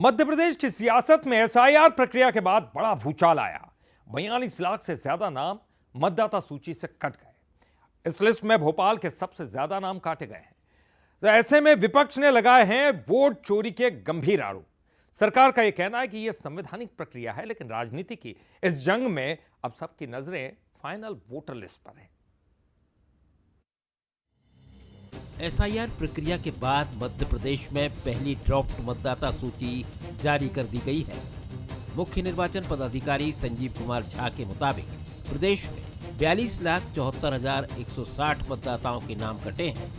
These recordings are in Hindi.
मध्य प्रदेश की सियासत में एसआईआर प्रक्रिया के बाद बड़ा भूचाल आया। 42 लाख से ज्यादा नाम मतदाता सूची से कट गए। इस लिस्ट में भोपाल के सबसे ज्यादा नाम काटे गए हैं। तो ऐसे में विपक्ष ने लगाए हैं वोट चोरी के गंभीर आरोप। सरकार का यह कहना है कि यह संवैधानिक प्रक्रिया है, लेकिन राजनीति की इस जंग में अब सबकी नजरें फाइनल वोटर लिस्ट पर है। एसआईआर प्रक्रिया के बाद मध्य प्रदेश में पहली ड्राफ्ट मतदाता सूची जारी कर दी गई है। मुख्य निर्वाचन पदाधिकारी संजीव कुमार झा के मुताबिक प्रदेश में 42,74,160 मतदाताओं के नाम कटे हैं।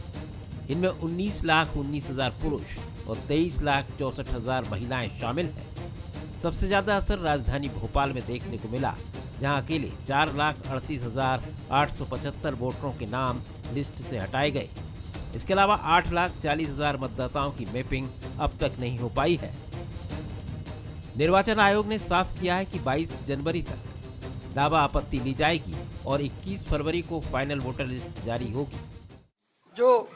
इनमें 19,19,000 पुरुष और 23,64,000 महिलाएं शामिल हैं। सबसे ज्यादा असर राजधानी भोपाल में देखने को मिला, जहां अकेले 4,38,875 वोटरों के नाम लिस्ट से हटाए गए। इसके अलावा 8,40,000 मतदाताओं की मैपिंग अब तक नहीं हो पाई है। निर्वाचन आयोग ने साफ किया है कि 22 जनवरी तक दावा आपत्ति ली जाएगी और 21 फरवरी को फाइनल वोटर लिस्ट जारी होगी। जो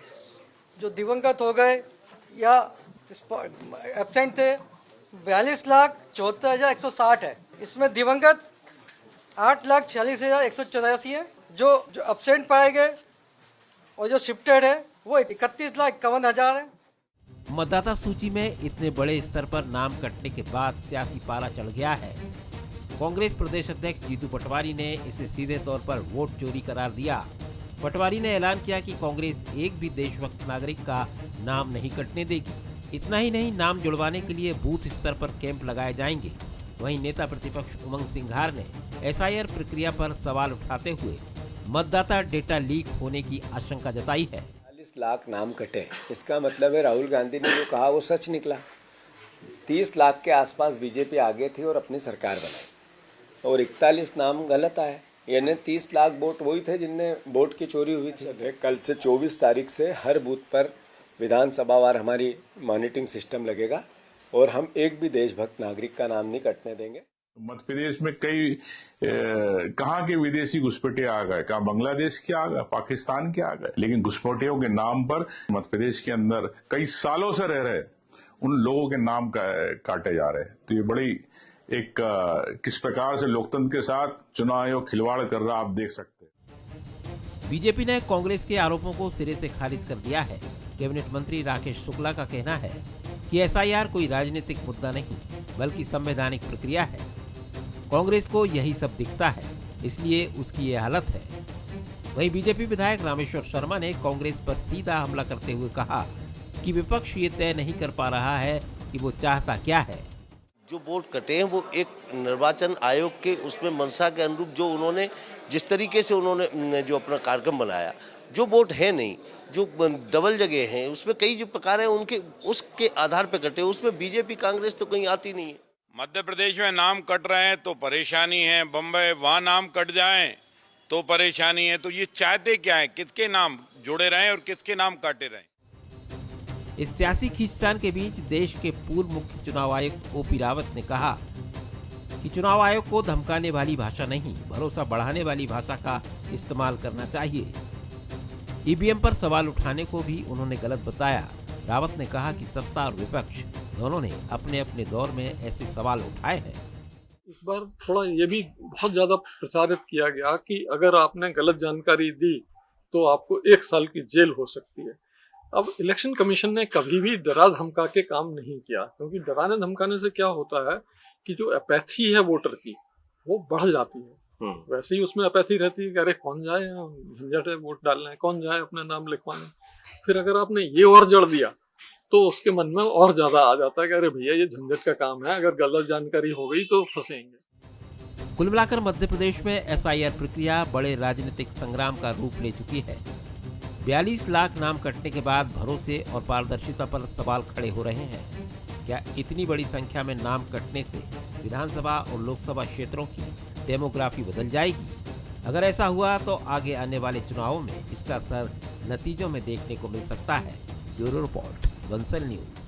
दिवंगत हो गए या एब्सेंट थे 42,74,160 है। इसमें दिवंगत 8,46,184 है। जो एब्सेंट पाए गए और जो शिफ्टेड है वो 31,51,000 है। मतदाता सूची में इतने बड़े स्तर पर नाम कटने के बाद सियासी पारा चढ़ गया है। कांग्रेस प्रदेश अध्यक्ष जीतू पटवारी ने इसे सीधे तौर पर वोट चोरी करार दिया। पटवारी ने ऐलान किया कि कांग्रेस एक भी देशभक्त नागरिक का नाम नहीं कटने देगी। इतना ही नहीं, नाम जुड़वाने के लिए बूथ स्तर पर कैंप लगाए जाएंगे। वहीं नेता प्रतिपक्ष उमंग सिंघार ने एसआईआर प्रक्रिया पर सवाल उठाते हुए मतदाता डेटा लीक होने की आशंका जताई है। 40 लाख नाम कटे, इसका मतलब है राहुल गांधी ने जो कहा वो सच निकला। 30 लाख के आसपास बीजेपी आगे थी और अपनी सरकार बनाई और 41 नाम गलत आए। यानी 30 लाख वोट वही थे जिनने वोट की चोरी हुई थी। कल से 24 तारीख से हर बूथ पर विधानसभा वार हमारी मॉनिटरिंग सिस्टम लगेगा और हम एक भी देशभक्त नागरिक का नाम नहीं कटने देंगे। मध्य प्रदेश में कई कहाँ के विदेशी घुसपैठिए आ गए, कहाँ बांग्लादेश के आ गए, पाकिस्तान के आ गए, लेकिन घुसपैठियों के नाम पर मध्य प्रदेश के अंदर कई सालों से रह रहे उन लोगों के नाम काटे जा रहे हैं। तो ये बड़ी एक किस प्रकार से लोकतंत्र के साथ चुनाव आयोग खिलवाड़ कर रहा आप देख सकते हैं। बीजेपी ने कांग्रेस के आरोपों को सिरे से खारिज कर दिया है। कैबिनेट मंत्री राकेश शुक्ला का कहना है कि एसआईआर कोई राजनीतिक मुद्दा नहीं बल्कि संवैधानिक प्रक्रिया है। कांग्रेस को यही सब दिखता है, इसलिए उसकी ये हालत है। वहीं बीजेपी विधायक रामेश्वर शर्मा ने कांग्रेस पर सीधा हमला करते हुए कहा कि विपक्ष ये तय नहीं कर पा रहा है कि वो चाहता क्या है। जो वोट कटे हैं वो एक निर्वाचन आयोग के उसमें मंशा के अनुरूप जो उन्होंने जिस तरीके से उन्होंने जो अपना कार्यक्रम बनाया, जो वोट है नहीं, जो डबल जगह हैं, उसमें कई जो प्रकार हैं उनके उसके आधार पर कटे। उसमें बीजेपी कांग्रेस तो कहीं आती नहीं है। मध्य प्रदेश में नाम कट रहे हैं तो परेशानी है, बम्बई वहाँ नाम कट जाएं तो परेशानी है। तो ये चाहते क्या है, किसके नाम जुड़े रहें और किसके नाम काटे रहें। इस सियासी खींचतान के बीच देश के पूर्व मुख्य चुनाव आयुक्त ओपी रावत ने कहा कि चुनाव आयोग को धमकाने वाली भाषा नहीं, भरोसा बढ़ाने वाली भाषा का इस्तेमाल करना चाहिए। ईवीएम पर सवाल उठाने को भी उन्होंने गलत बताया। रावत ने कहा कि सत्ता और विपक्ष दोनों ने अपने अपने दौर में ऐसे सवाल उठाए हैं। इस बार थोड़ा ये भी बहुत ज्यादा प्रचारित किया गया कि अगर आपने गलत जानकारी दी तो आपको 1 साल की जेल हो सकती है। अब इलेक्शन कमीशन ने कभी भी डरा धमका के काम नहीं किया, क्योंकि डराने धमकाने से क्या होता है कि जो अपैथी है वोटर की वो बढ़ जाती है। वैसे ही उसमें अपैथी रहती है कि अरे कौन जाए, झंझट है वोट डालना है, कौन जाए अपना नाम लिखवाने। फिर अगर आपने ये और जड़ दिया तो उसके मन में और ज्यादा आ जाता है कि अरे भैया ये झंझट का काम है, अगर गलत जानकारी हो गई तो फंसेंगे। कुल मिलाकर मध्य प्रदेश में एसआईआर प्रक्रिया बड़े राजनीतिक संग्राम का रूप ले चुकी है। 42 लाख नाम कटने के बाद भरोसे और पारदर्शिता पर सवाल खड़े हो रहे हैं। क्या इतनी बड़ी संख्या में नाम कटने से विधानसभा और लोकसभा क्षेत्रों की डेमोग्राफी बदल जाएगी? अगर ऐसा हुआ तो आगे आने वाले चुनावों में इसका असर नतीजों में देखने को मिल सकता है। Bureau report, Bansal news.